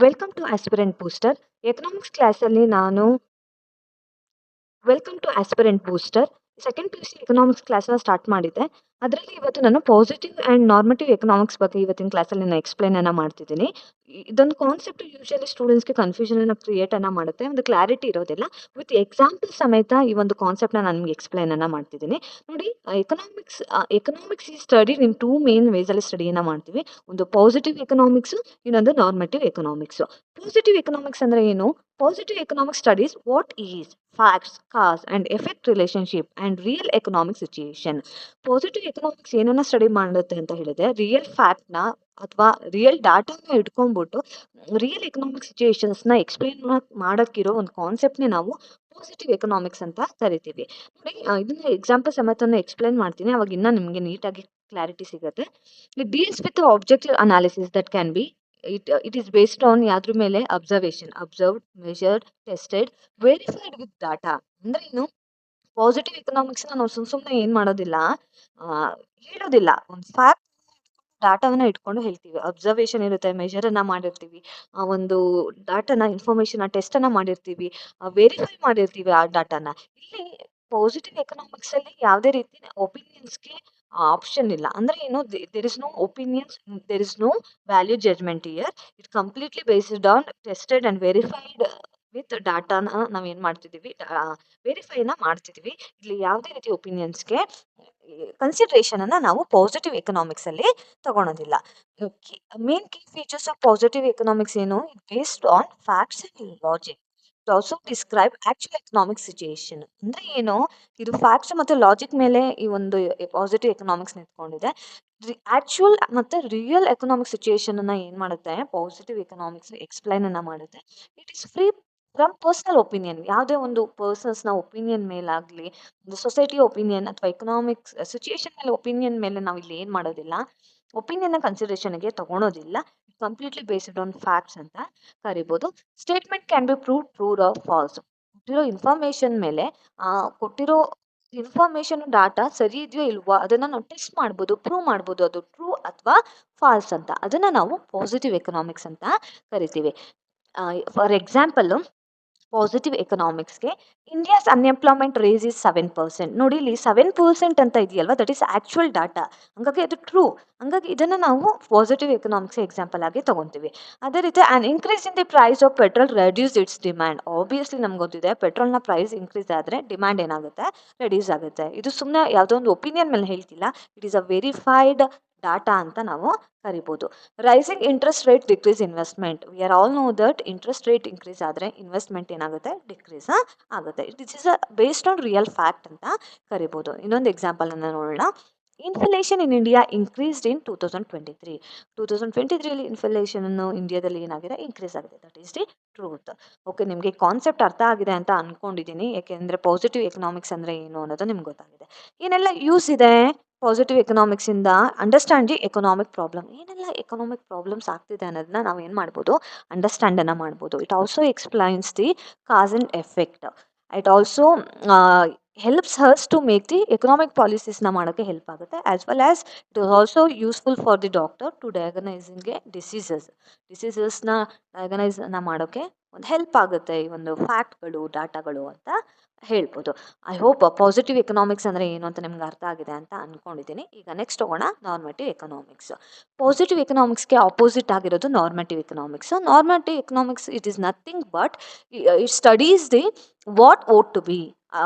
Welcome to aspirant booster. Economics ಕ್ಲಾಸಲ್ಲಿ ನಾನು welcome to aspirant booster. Second PUC economics ಕ್ಲಾಸ್‌ನ start ಮಾಡಿದ್ದೆ. ಅದರಲ್ಲಿ ಇವತ್ತು ನಾನು ಪಾಸಿಟಿವ್ ಆ್ಯಂಡ್ ನಾರ್ಮಟಿವ್ ಎಕನಾಮಿಕ್ಸ್ ಬಗ್ಗೆ ಇವತ್ತಿನ ಕ್ಲಾಸಲ್ಲಿ ನಾನು ಎಕ್ಸ್‌ಪ್ಲೇನ್ ಮಾಡ್ತಿದ್ದೀನಿ. ಇದೊಂದು ಕಾನ್ಸೆಪ್ಟ್ ಯೂಶುವಲಿ ಸ್ಟೂಡೆಂಟ್ಸ್‌ಗೆ ಕನ್ಫ್ಯೂಷನನ್ನ ಕ್ರಿಯೇಟ್ ಮಾಡುತ್ತೆ. ಒಂದು ಕ್ಲಾರಿಟಿ ಇರೋದಿಲ್ಲ. ವಿತ್ ಎಕ್ಸಾಂಪಲ್ ಸಮೇತ ಈ ಒಂದು ಕಾನ್ಸೆಪ್ಟ್‌ನ ನಾನು ನಿಮ್ಗೆ ಎಕ್ಸ್‌ಪ್ಲೇನ್ ಮಾಡ್ತಿದ್ದೀನಿ. ನೋಡಿ, economics is studied in 2 main ವೇಸಲ್ಲಿ ಸ್ಟಡಿಯನ್ನ ಮಾಡ್ತೀವಿ. ಒಂದು ಪಾಸಿಟಿವ್ ಎಕನಾಮಿಕ್ಸು, ಇನ್ನೊಂದು ನಾರ್ಮಟಿವ್ ಎಕನಾಮಿಕ್ಸು. ಪಾಸಿಟಿವ್ ಎಕನಾಮಿಕ್ಸ್ ಅಂದ್ರೆ ಏನು? Positive economics studies what is, facts, cause and effect relationship and real economic situation. Positive economics ಏನನ್ನ ಸ್ಟಡಿ ಮಾಡುತ್ತೆ ಅಂತ ಹೇಳಿದ್ರೆ ರಿಯಲ್ ಫ್ಯಾಕ್ಟ್‌ನ ಅಥವಾ ರಿಯಲ್ ಡಾಟಾನ ಇಟ್ಕೊಂಡ್ಬಿಟ್ಟು ರಿಯಲ್ ಎಕನಾಮಿಕ್ ಸಿಚುಯೇಷನ್ಸ್‌ನ ಎಕ್ಸ್‌ಪ್ಲೇನ್ ಮಾಡಕ್ಕಿರೋ ಒಂದು ಕಾನ್ಸೆಪ್ಟ್‌ನೇ ನಾವು ಪಾಸಿಟಿವ್ ಎಕನಾಮಿಕ್ಸ್ ಅಂತ ಕರಿತೀವಿ. ನೋಡಿ, ಇದನ್ನ ಎಕ್ಸಾಂಪಲ್ ಸಮೇತನು ಎಕ್ಸ್‌ಪ್ಲೇನ್ ಮಾಡ್ತೀನಿ. ಅವಾಗ ಇನ್ನ ನಿಮ್ಗೆ ನೀಟಾಗಿ ಕ್ಲಾರಿಟಿ ಸಿಗುತ್ತೆ. It deals with objective analysis that can be it is based on ಯಾದ್ರ ಮೇಲೆ observation, observed, measured, tested, verified with data. ಅಂದ್ರೆ ಏನು? ಪಾಸಿಟಿವ್ ಎಕನಾಮಿಕ್ಸ್ ನಾವು ಸುಮ್ನೆ ಏನ್ ಮಾಡೋದಿಲ್ಲ, ಆ, ಹೇಳೋದಿಲ್ಲ. ಒಂದು ಫ್ಯಾಕ್ಟ್ ಡಾಟಾವನ್ನ ಇಟ್ಕೊಂಡು ಹೇಳ್ತೀವಿ. ಅಬ್ಸರ್ವೇಷನ್ ಇರುತ್ತೆ, ಮೆಷರ್ ಅನ್ನ ಮಾಡಿರ್ತೀವಿ, ಆ ಒಂದು ಡಾಟಾನ ಇನ್ಫಾರ್ಮೇಶನ್ ಟೆಸ್ಟ್ ಅನ್ನ ಮಾಡಿರ್ತೀವಿ, ವೆರಿಫೈ ಮಾಡಿರ್ತೀವಿ ಆ ಡಾಟಾನ. ಇಲ್ಲಿ ಪಾಸಿಟಿವ್ ಎಕನಾಮಿಕ್ಸ್ ಅಲ್ಲಿ ಯಾವುದೇ ರೀತಿ ಒಪಿನಿಯನ್ಸ್ಗೆ ಆಪ್ಷನ್ ಇಲ್ಲ. ಅಂದ್ರೆ ಏನು? There is no opinions, there is no value judgement here. It completely based on tested and verified with ಡಾಟಾನ ನಾವ್ ಏನ್ ಮಾಡ್ತಿದೀವಿ, ವೆರಿಫೈನ ಮಾಡ್ತಿದೀವಿ. ಇಲ್ಲಿ ಯಾವುದೇ ರೀತಿ ಒಪಿನಿಯನ್ಸ್ಗೆ ಕನ್ಸಿಡರೇಷನ್ ಅನ್ನ ನಾವು ಪಾಸಿಟಿವ್ ಎಕನಾಮಿಕ್ಸ್ ಅಲ್ಲಿ ತಗೊಳೋದಿಲ್ಲ. Main key features of positive economics ಏನು? Based on facts and logic. It also describe actual economic situation. ಅಂದ್ರೆ ಏನು? ಇದು ಫ್ಯಾಕ್ಟ್ಸ್ ಮತ್ತೆ ಲಾಜಿಕ್ ಮೇಲೆ ಈ ಒಂದು ಪಾಸಿಟಿವ್ ಎಕನಾಮಿಕ್ಸ್ ನಿಂತ್ಕೊಂಡಿದೆ. ಆಕ್ಚುಯಲ್ ಮತ್ತೆ ರಿಯಲ್ ಎಕನಾಮಿಕ್ ಸಿಚುಯೇಷನ್ ಅನ್ನ ಏನ್ ಮಾಡುತ್ತೆ ಪಾಸಿಟಿವ್ ಎಕನಾಮಿಕ್ಸ್ ಎಕ್ಸ್‌ಪ್ಲೈನ್ ಮಾಡುತ್ತೆ. It is free from personal opinion. ಯಾವುದೇ ಒಂದು ಪರ್ಸನ್ಸ್ ನ ಒಪಿನಿಯನ್ ಮೇಲಾಗ್ಲಿ, ಒಂದು ಸೊಸೈಟಿ ಒಪಿನಿಯನ್ ಅಥವಾ ಎಕನಾಮಿಕ್ಸ್ ಸಿಚುಯೇಷನ್ ಮೇಲೆ ಒಪಿನಿಯನ್ ಮೇಲೆ ನಾವು ಇಲ್ಲಿ ಏನ್ ಮಾಡೋದಿಲ್ಲ, ಒಪಿನಿಯನ್ ಕನ್ಸಿಡರೇಷನ್ಗೆ ತಗೊಳೋದಿಲ್ಲ. ಕಂಪ್ಲೀಟ್ಲಿ ಬೇಸ್ಡ್ ಆನ್ ಫ್ಯಾಕ್ಟ್ಸ್ ಅಂತ ಕರಿಬಹುದು. Statement can be true or false. ಕೊಟ್ಟಿರೋ ಇನ್ಫಾರ್ಮೇಶನ್ ಮೇಲೆ, ಕೊಟ್ಟಿರೋ ಇನ್ಫಾರ್ಮೇಶನ್ ಡಾಟಾ ಸರಿ ಇದೆಯೋ ಇಲ್ವಾ ಅದನ್ನ ನಾವು ಟೆಸ್ಟ್ ಮಾಡ್ಬೋದು, ಪ್ರೂವ್ ಮಾಡ್ಬೋದು ಅದು ಟ್ರೂ ಅಥವಾ ಫಾಲ್ಸ್ ಅಂತ. ಅದನ್ನ ನಾವು ಪಾಸಿಟಿವ್ ಎಕನಾಮಿಕ್ಸ್ ಅಂತ ಕರಿತೀವಿ. ಫಾರ್ ಎಕ್ಸಾಂಪಲ್, ಪಾಸಿಟಿವ್ ಎಕನಾಮಿಕ್ಸ್‌ಗೆ ಇಂಡಿಯಾಸ್ ಅನ್ಎಂಪ್ಲಾಯ್ಮೆಂಟ್ ರೇಸ್ ಇಸ್ 7%. ನೋಡಿ, ಇಲ್ಲಿ 7% ಅಂತ ಇದೆಯಲ್ವಾ, ದಟ್ ಈಸ್ ಆಕ್ಚುಯಲ್ ಡಾಟಾ. ಹಂಗಾಗಿ ಅದು ಟ್ರೂ. ಹಂಗಾಗಿ ಇದನ್ನ ನಾವು ಪಾಸಿಟಿವ್ ಎಕನಾಮಿಕ್ಸ್ ಎಕ್ಸಾಂಪಲ್ ಆಗಿ ತಗೊಂತೀವಿ. ಅದೇ ರೀತಿ on increase in the price of petrol reduce its demand. Obviously ನಮ್ಗೆ ಗೊತ್ತಿದೆ, ಪೆಟ್ರೋಲ್‌ನ ಪ್ರೈಸ್ ಇನ್ಕ್ರೀಸ್ ಆದ್ರೆ ಡಿಮ್ಯಾಂಡ್ ಏನಾಗುತ್ತೆ? ರೆಡ್ಯೂಸ್ ಆಗುತ್ತೆ. ಇದು ಸುಮ್ಮನೆ ಯಾವುದೋ ಒಂದು ಒಪಿನಿಯನ್ ಮೇಲೆ ಹೇಳ್ತಿಲ್ಲ. It is a verified data ಅಂತ ನಾವು ಕರಿಬಹುದು. Rising interest rate decrease investment. We are all know that interest rate increase ಆದ್ರೆ ಇನ್ವೆಸ್ಟ್ಮೆಂಟ್ ಏನಾಗುತ್ತೆ? ಡಿಕ್ರೀಸ್ ಆಗುತ್ತೆ. This is based on real fact ಅಂತ ಕರಿಬಹುದು. ಇನ್ನೊಂದು ಎಕ್ಸಾಂಪಲ್ ಅನ್ನ ನೋಡೋಣ. Inflation in India increased in 2023. 2023 inflation ಅನ್ನು ಇಂಡಿಯಾದಲ್ಲಿ ಏನಾಗಿದೆ? ಇನ್ಕ್ರೀಸ್ ಆಗಿದೆ. That is the truth. Okay, ನಿಮಗೆ ಕಾನ್ಸೆಪ್ಟ್ ಅರ್ಥ ಆಗಿದೆ ಅಂತ ಅನ್ಕೊಂಡಿದ್ದೀನಿ. ಯಾಕೆಂದ್ರೆ ಪಾಸಿಟಿವ್ ಎಕನಾಮಿಕ್ಸ್ ಅಂದ್ರೆ ಏನು ಅನ್ನೋದು ನಿಮ್ಗೆ ಗೊತ್ತಾಗಿದೆ. ಏನೆಲ್ಲ ಯೂಸ್ ಇದೆ ಪಾಸಿಟಿವ್ ಎಕನಾಮಿಕ್ಸ್ ಇಂದ? Understand the economic problem. ಏನೆಲ್ಲ ಎಕನಾಮಿಕ್ ಪ್ರಾಬ್ಲಮ್ಸ್ ಆಗ್ತಿದೆ ಅನ್ನೋದನ್ನ ನಾವು ಏನ್ ಮಾಡ್ಬೋದು? ಅಂಡರ್ಸ್ಟ್ಯಾಂಡ್ ಅನ್ನ ಮಾಡ್ಬೋದು. It also explains the cause and effect. It also helps hers to make the economic ಪಾಲಿಸೀಸ್ನ ಮಾಡೋಕ್ಕೆ ಹೆಲ್ಪ್ ಆಗುತ್ತೆ. As well as it is also useful for the doctor to diagnosing ಡಿಸೀಸಸ್ನ ಡಯಾಗ್ನೈಸ್ ಮಾಡೋಕ್ಕೆ ಒಂದು ಹೆಲ್ಪ್ ಆಗುತ್ತೆ ಈ ಒಂದು ಫ್ಯಾಕ್ಟ್ಗಳು, ಡಾಟಾಗಳು ಅಂತ ಹೇಳ್ಬೋದು. ಐ ಹೋಪ್ ಪಾಸಿಟಿವ್ ಎಕನಾಮಿಕ್ಸ್ ಅಂದ್ರೆ ಏನು ಅಂತ ನಿಮ್ಗೆ ಅರ್ಥ ಆಗಿದೆ ಅಂತ ಅನ್ಕೊಂಡಿದ್ದೀನಿ. ಈಗ ನೆಕ್ಸ್ಟ್ ಹೋಗೋಣ ನಾರ್ಮಟಿವ್ ಎಕನಾಮಿಕ್ಸ್. ಪಾಸಿಟಿವ್ ಎಕನಾಮಿಕ್ಸ್ಗೆ ಆಪೋಸಿಟ್ ಆಗಿರೋದು normative economics. Normative economics it is nothing but it studies the what ought to be.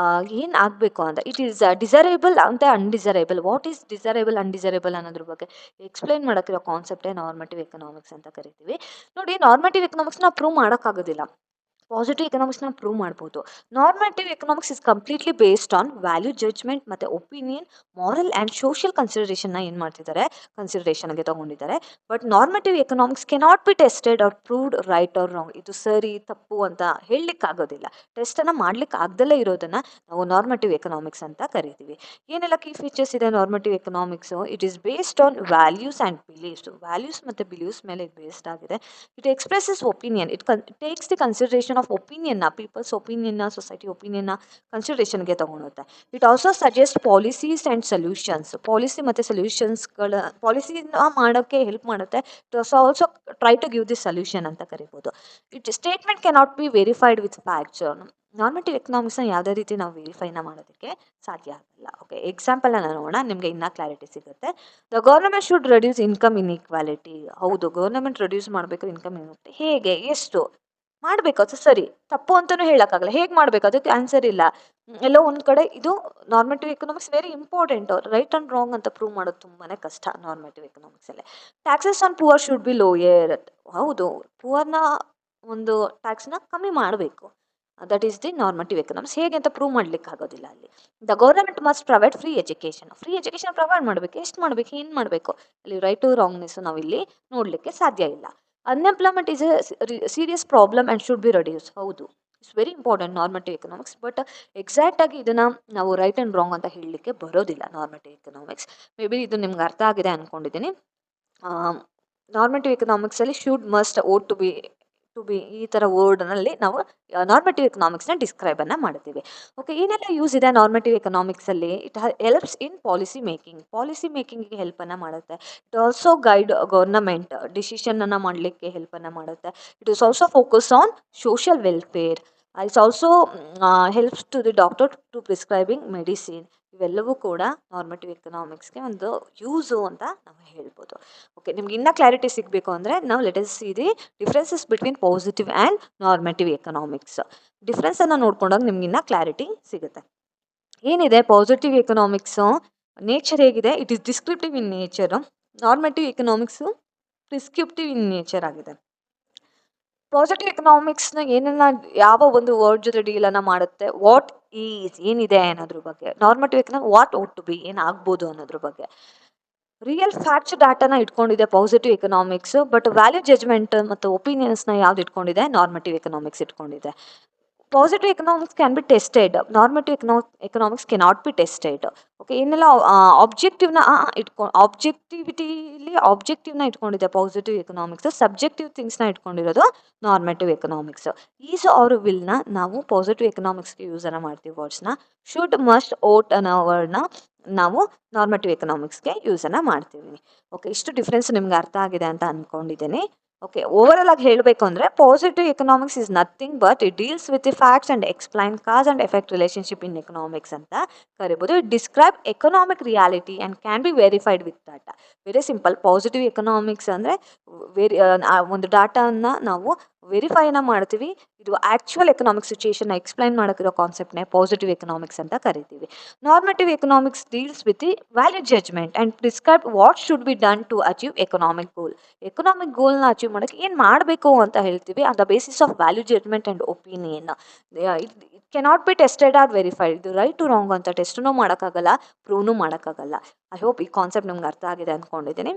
ಏನ್ ಆಗ್ಬೇಕು ಅಂತ. ಇಟ್ ಈಸ್ ಡಿಸೈರೇಬಲ್ ಅಂತ undesirable. What is desirable undesirable ಅನ್ನೋದ್ರ ಬಗ್ಗೆ ಎಕ್ಸ್ಪ್ಲೈನ್ ಮಾಡೋಕ್ಕಿರೋ ಕಾನ್ಸೆಪ್ಟೇ ನಾರ್ಮಟಿವ್ ಎಕನಾಮಿಕ್ಸ್ ಅಂತ ಕರಿತೀವಿ. ನೋಡಿ, ನಾರ್ಮಟಿವ್ ಎಕನಾಮಿಕ್ಸ್ನ ಪ್ರೂವ್ ಮಾಡೋಕ್ಕಾಗೋದಿಲ್ಲ. ಪಾಸಿಟಿವ್ ಎಕನಾಮಿಕ್ಸ್ನ ಪ್ರೂವ್ ಮಾಡ್ಬೋದು. Normative economics is completely based on value judgement ಮತ್ತೆ ಒಪಿನಿಯನ್, ಮಾರಲ್ ಆ್ಯಂಡ್ ಸೋಷಿಯಲ್ ಕನ್ಸಿಡರೇಷನ್ನ ಏನು ಮಾಡ್ತಿದ್ದಾರೆ? ಕನ್ಸಿಡರೇಷನ್ಗೆ ತಗೊಂಡಿದ್ದಾರೆ. But normative economics cannot be tested or proved right or wrong. ಇದು ಸರಿ ತಪ್ಪು ಅಂತ ಹೇಳಲಿಕ್ಕಾಗೋದಿಲ್ಲ. ಟೆಸ್ಟನ್ನು ಮಾಡ್ಲಿಕ್ಕೆ ಆಗ್ದಲೇ ಇರೋದನ್ನ ನಾವು ನಾರ್ಮಟಿವ್ ಎಕನಾಮಿಕ್ಸ್ ಅಂತ ಕರಿತೀವಿ. ಏನೆಲ್ಲ ಕೀ ಫೀಚರ್ಸ್ ಇದೆ normative economics? It is based on values and beliefs. Values ಮತ್ತು ಬಿಲೀವ್ಸ್ ಮೇಲೆ ಇದು ಬೇಸ್ಡ್ ಆಗಿದೆ. It expresses opinion. It takes the consideration consideration of ಒಪಿನಿಯನ್ನ, ಪೀಪಲ್ಸ್ ಒಪಿನಿಯನ್ನ, ಸೊಸೈಟಿ ಒಪಿನಿಯನ್ನ ಕನ್ಸಿಡರೇಷನ್ಗೆ ತಗೊಳುತ್ತೆ. It also suggest policies and solutions. Policy ಮತ್ತು ಸೊಲ್ಯೂಷನ್ಸ್ಗಳ ಪಾಲಿಸಿನ ಮಾಡೋಕ್ಕೆ ಹೆಲ್ಪ್ ಮಾಡುತ್ತೆ. It also try to give the solution ಅಂತ ಕರಿಬೋದು. It statement cannot be verified with facts. Normative ಎಕನಾಮಿಕ್ಸ್ನ ಯಾವುದೇ ರೀತಿ ನಾವು ವೆರಿಫೈನ ಮಾಡೋದಕ್ಕೆ ಸಾಧ್ಯ ಆಗಲ್ಲ. ಓಕೆ, ಎಕ್ಸಾಂಪಲ್ನ ನೋಡೋಣ, ನಿಮಗೆ ಇನ್ನೂ ಕ್ಲಾರಿಟಿ ಸಿಗುತ್ತೆ. The government should reduce income inequality. ಹೌದು, ಗೌರ್ಮೆಂಟ್ ರೆಡ್ಯೂಸ್ ಮಾಡಬೇಕು ಇನ್ಕಮ್ ಇನ್ಇಕ್ವಾಲಿಟಿ. ಹೇಗೆ, ಎಷ್ಟು ಮಾಡಬೇಕು ಅದು ಸರಿ, ತಪ್ಪು ಅಂತಲೂ ಹೇಳೋಕ್ಕಾಗಲ್ಲ. ಹೇಗೆ ಮಾಡಬೇಕು ಅದಕ್ಕೆ ಆನ್ಸರ್ ಇಲ್ಲ. ಎಲ್ಲೋ ಒಂದು ಕಡೆ ಇದು normative economics very important. Right and wrong ಅಂತ ಪ್ರೂವ್ ಮಾಡೋದು ತುಂಬಾ ಕಷ್ಟ ನಾರ್ಮಟಿವ್ ಎಕನಾಮಿಕ್ಸಲ್ಲಿ. Taxes on poor should be lower. ಹೌದು, ಪುವರ್ನ ಒಂದು ಟ್ಯಾಕ್ಸ್ನ ಕಮ್ಮಿ ಮಾಡಬೇಕು. That is the normative economics. ಹೇಗೆ ಅಂತ ಪ್ರೂವ್ ಮಾಡ್ಲಿಕ್ಕೆ ಆಗೋದಿಲ್ಲ ಅಲ್ಲಿ. The government must provide free education. Free education provide ಮಾಡಬೇಕು. ಎಷ್ಟು ಮಾಡಬೇಕು, ಏನು ಮಾಡಬೇಕು, ಅಲ್ಲಿ ರೈಟ್ ಟು ರಾಂಗ್ನೆಸ್ ನಾವಿಲ್ಲಿ ನೋಡಲಿಕ್ಕೆ ಸಾಧ್ಯ ಇಲ್ಲ. Unemployment is a serious problem and should be reduce. ಹೌದು, it's very important normative economics. But ಎಕ್ಸಾಕ್ಟಾಗಿ ಇದನ್ನು ನಾವು ರೈಟ್ ಆ್ಯಂಡ್ ರಾಂಗ್ ಅಂತ ಹೇಳಲಿಕ್ಕೆ ಬರೋದಿಲ್ಲ ನಾರ್ಮಟಿವ್ ಎಕನಾಮಿಕ್ಸ್. ಮೇ ಬಿ ಇದು ನಿಮ್ಗೆ ಅರ್ಥ ಆಗಿದೆ ಅಂದ್ಕೊಂಡಿದ್ದೀನಿ. ನಾರ್ಮಟಿವ್ ಎಕನಾಮಿಕ್ಸಲ್ಲಿ should must ought to be ಈ ಥರ ವರ್ಡ್ನಲ್ಲಿ ನಾವು ನಾರ್ಮಟಿವ್ ಎಕನಾಮಿಕ್ಸ್ನ ಡಿಸ್ಕ್ರೈಬನ್ನು ಮಾಡ್ತೀವಿ. ಓಕೆ, ಏನೆಲ್ಲ ಯೂಸ್ ಇದೆ ನಾರ್ಮಟಿವ್ ಎಕನಾಮಿಕ್ಸಲ್ಲಿ? It helps in policy making. Policy ಮೇಕಿಂಗಿಗೆ ಹೆಲ್ಪನ್ನು ಮಾಡುತ್ತೆ. ಇಟ್ ಆಲ್ಸೋ ಗೈಡ್ ಗೌರ್ನಮೆಂಟ್ ಡಿಸಿಷನನ್ನು ಮಾಡಲಿಕ್ಕೆ ಹೆಲ್ಪನ್ನು ಮಾಡುತ್ತೆ. It is also focus on social welfare. It's also helps to the doctor to prescribing medicine. ಇವೆಲ್ಲವೂ ಕೂಡ ನಾರ್ಮಟಿವ್ ಎಕನಾಮಿಕ್ಸ್ಗೆ ಒಂದು ಯೂಸು ಅಂತ ನಾವು ಹೇಳ್ಬೋದು. ಓಕೆ, ನಿಮ್ಗೆ ಇನ್ನೂ ಕ್ಲಾರಿಟಿ ಸಿಗಬೇಕು ಅಂದರೆ ನಾವು let us see the differences between positive and normative economics. ಡಿಫ್ರೆನ್ಸನ್ನು ನೋಡ್ಕೊಂಡಾಗ ನಿಮ್ಗೆ ಇನ್ನೂ ಕ್ಲಾರಿಟಿ ಸಿಗುತ್ತೆ. ಏನಿದೆ ಪಾಸಿಟಿವ್ ಎಕನಾಮಿಕ್ಸು ನೇಚರ್ ಹೇಗಿದೆ? It is descriptive in nature. Normative economics prescriptive in nature ಆಗಿದೆ. ಪಾಸಿಟಿವ್ ಎಕನಾಮಿಕ್ಸ್ನ ಏನನ್ನ ಯಾವ ಒಂದು ವರ್ಡ್ ಜೊತೆ ಡೀಲನ್ನು ಮಾಡುತ್ತೆ? ವಾಟ್ ಈಸ್, ಏನಿದೆ ಅನ್ನೋದ್ರ ಬಗ್ಗೆ. Normative economics what ought to be, ಏನಾಗ್ಬೋದು ಅನ್ನೋದ್ರ ಬಗ್ಗೆ. ರಿಯಲ್ ಫ್ಯಾಕ್ಟ್ಸ್ ಡಾಟಾನ ಇಟ್ಕೊಂಡಿದೆ positive economics. But value judgement ಮತ್ತು ಒಪಿನಿಯನ್ಸ್ನ ಯಾವ್ದು ಇಟ್ಕೊಂಡಿದೆ? ನಾರ್ಮಟಿವ್ ಎಕನಾಮಿಕ್ಸ್ ಇಟ್ಕೊಂಡಿದೆ. Positive economics can be tested. Normative economics cannot be tested. Okay, ಏನೆಲ್ಲ ಆಬ್ಜೆಕ್ಟಿವ್ನ ಆಬ್ಜೆಕ್ಟಿವ್ನ ಇಟ್ಕೊಂಡಿದೆ ಪಾಸಿಟಿವ್ ಎಕನಾಮಿಕ್ಸ್. ಸಬ್ಜೆಕ್ಟಿವ್ ಥಿಂಗ್ಸ್ನ ಇಟ್ಕೊಂಡಿರೋದು ನಾರ್ಮಟಿವ್ ಎಕನಾಮಿಕ್ಸ್. ಈಸ್ ಆರ್ ವಿಲ್ನ ನಾವು ಪಾಸಿಟಿವ್ ಎಕನಾಮಿಕ್ಸ್ಗೆ ಯೂಸನ್ನು ಮಾಡ್ತೀವಿ ವರ್ಡ್ಸ್ನ. ಶುಡ್, ಮಸ್ಟ್, ಓಟ್ ಅನ್ನೋ ವರ್ಡ್ನ ನಾವು ನಾರ್ಮಟಿವ್ ಎಕನಾಮಿಕ್ಸ್ಗೆ ಯೂಸನ್ನು ಮಾಡ್ತೀವಿ. ಓಕೆ, ಇಷ್ಟು ಡಿಫ್ರೆನ್ಸ್ ನಿಮ್ಗೆ ಅರ್ಥ ಆಗಿದೆ ಅಂತ ಅಂದ್ಕೊಂಡಿದ್ದೀನಿ. ಓಕೆ, ಓವರಾಲ್ ಆಗಿ ಹೇಳಬೇಕು ಅಂದರೆ positive economics is nothing but it deals with the facts and explain cause and effect relationship in economics ಅಂತ ಕರಿಬೋದು. It describe economic reality and can be verified with data. Very simple. Positive economics ಅಂದರೆ ಒಂದು ಡಾಟಾನ ನಾವು ವೆರಿಫೈನ ಮಾಡ್ತೀವಿ. ಇದು actual economic ಸಿಚುಯೇಷನ್ನ ಎಕ್ಸ್ಪ್ಲೈನ್ ಮಾಡೋಕ್ಕಿರೋ ಕಾನ್ಸೆಪ್ಟ್ನೇ ಪಾಸಿಟಿವ್ ಎಕನಾಮಿಕ್ಸ್ ಅಂತ ಕರಿತೀವಿ. Normative economics deals with the value judgement and prescribe what should be done to achieve economic goal. Economic ಗೋಲ್ನ ಅಚೀವ್ ಮಾಡೋಕ್ಕೆ ಏನು ಮಾಡಬೇಕು ಅಂತ ಹೇಳ್ತೀವಿ. On the basis of value judgement and opinion. It cannot be tested or verified. ಇದು right to wrong ಅಂತ ಟೆಸ್ಟೂ ಮಾಡೋಕ್ಕಾಗಲ್ಲ, ಪ್ರೂವ್ನೂ ಮಾಡೋಕ್ಕಾಗಲ್ಲ. ಐ ಹೋಪ್ ಈ ಕಾನ್ಸೆಪ್ಟ್ ನಿಮ್ಗೆ ಅರ್ಥ ಆಗಿದೆ ಅಂದ್ಕೊಂಡಿದ್ದೀನಿ.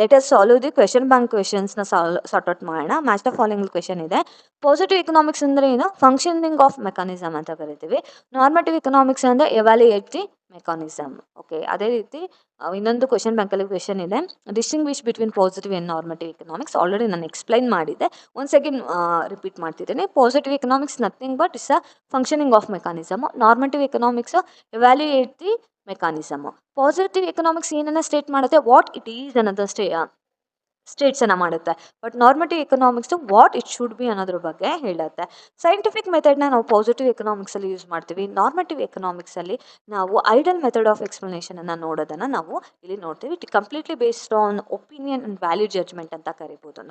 Let us solve the question bank ಕ್ವೆಶನ್ಸ್ನ ಸಾರ್ಟ್ ಔಟ್ ಮಾಡೋಣ. ಮ್ಯಾಚ್ ದ ಫಾಲೋಯಿಂಗ್ ಕ್ವೆಶನ್ ಇದೆ. ಪಾಸಿಟಿವ್ ಎಕನಾಮಿಕ್ಸ್ ಅಂದರೆ ಏನು? ಫಂಕ್ಷನಿಂಗ್ ಆಫ್ ಮೆಕಾನಿಸಮ್ ಅಂತ ಕರಿತೀವಿ. ನಾರ್ಮಟಿವ್ ಎಕನಾಮಿಕ್ಸ್ ಅಂದರೆ ಎವ್ಯಾಲ್ಯೂಯೇಟ್ ದಿ ಮೆಕಾನಿಸಮ್. ಓಕೆ, ಅದೇ ರೀತಿ ಇನ್ನೊಂದು ಕ್ವೆಶನ್ ಬ್ಯಾಂಕಲ್ಲಿ ಕ್ವೆಶನ್ ಇದೆ. Distinguish between positive and normative economics. Already ನಾನು ಎಕ್ಸ್ಪ್ಲೈನ್ ಮಾಡಿದ್ದೆ, ಒನ್ಸ್ ಅಗೇನ್ ರಿಪೀಟ್ ಮಾಡ್ತಿದ್ದೀನಿ. Positive economics nothing but it's a functioning of mechanism. Normative economics evaluate the mechanism. Positive economics ಏನನ್ನ state ಮಾಡುತ್ತೆ? ವಾಟ್ ಇಟ್ ಈಸ್ ಅನ್ನೋದು ಸ್ಟೇಟ್ಸನ್ನು ಮಾಡುತ್ತೆ. But normative economics what it should be ಅನ್ನೋದ್ರ ಬಗ್ಗೆ ಹೇಳುತ್ತೆ. ಸೈಂಟಿಫಿಕ್ ಮೆಥಡ್ನ ನಾವು ಪಾಸಿಟಿವ್ ಎಕನಾಮಿಕ್ಸಲ್ಲಿ ಯೂಸ್ ಮಾಡ್ತೀವಿ. ನಾರ್ಮಟಿವ್ ಎಕನಾಮಿಕ್ಸಲ್ಲಿ ನಾವು ಐಡಲ್ ಮೆಥಡ್ ಆಫ್ ಎಕ್ಸ್ಪ್ಲನೇಷನನ್ನು ನೋಡೋದನ್ನು ನಾವು ಇಲ್ಲಿ ನೋಡ್ತೀವಿ. It completely based on opinion and value judgement ಅಂತ ಕರಿಬೋದು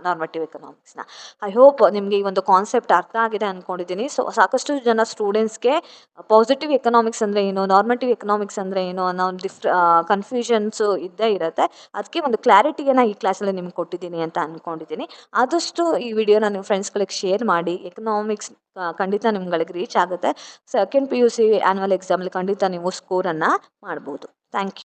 ನಾರ್ಮಟಿವ್ ಎಕನಾಮಿಕ್ಸ್ನ. ಐ ಹೋಪ್ ನಿಮಗೆ ಈ ಒಂದು ಕಾನ್ಸೆಪ್ಟ್ ಅರ್ಥ ಆಗಿದೆ ಅಂದ್ಕೊಂಡಿದ್ದೀನಿ. ಸೊ ಸಾಕಷ್ಟು ಜನ ಸ್ಟೂಡೆಂಟ್ಸ್ಗೆ ಪಾಸಿಟಿವ್ ಎಕನಾಮಿಕ್ಸ್ ಅಂದರೆ ಏನು, ನಾರ್ಮಟಿವ್ ಎಕನಾಮಿಕ್ಸ್ ಅಂದರೆ ಏನು ಅನ್ನೋ ಒಂದು ಕನ್ಫ್ಯೂಷನ್ಸು ಇದ್ದೇ ಇರುತ್ತೆ. ಅದಕ್ಕೆ ಒಂದು ಕ್ಲಾರಿಟಿಯನ್ನು ಈ ಕ್ಲಾಸಲ್ಲಿ ನಿಮ್ಗೆ ಕೊಟ್ಟಿದ್ದೀನಿ ಅಂತ ಅಂದ್ಕೊಂಡಿದ್ದೀನಿ. ಆದಷ್ಟು ಈ ವಿಡಿಯೋನ ನಿಮ್ಮ ಫ್ರೆಂಡ್ಸ್ಗಳಿಗೆ ಶೇರ್ ಮಾಡಿ. ಎಕನಾಮಿಕ್ಸ್ ಖಂಡಿತ ನಿಮ್ಗಳಿಗೆ ರೀಚ್ ಆಗುತ್ತೆ. ಸೆಕೆಂಡ್ PUC ಆ್ಯನ್ಯುವಲ್ ಎಕ್ಸಾಮಲ್ಲಿ ಖಂಡಿತ ನೀವು ಸ್ಕೋರನ್ನು ಮಾಡ್ಬೋದು. Thank you.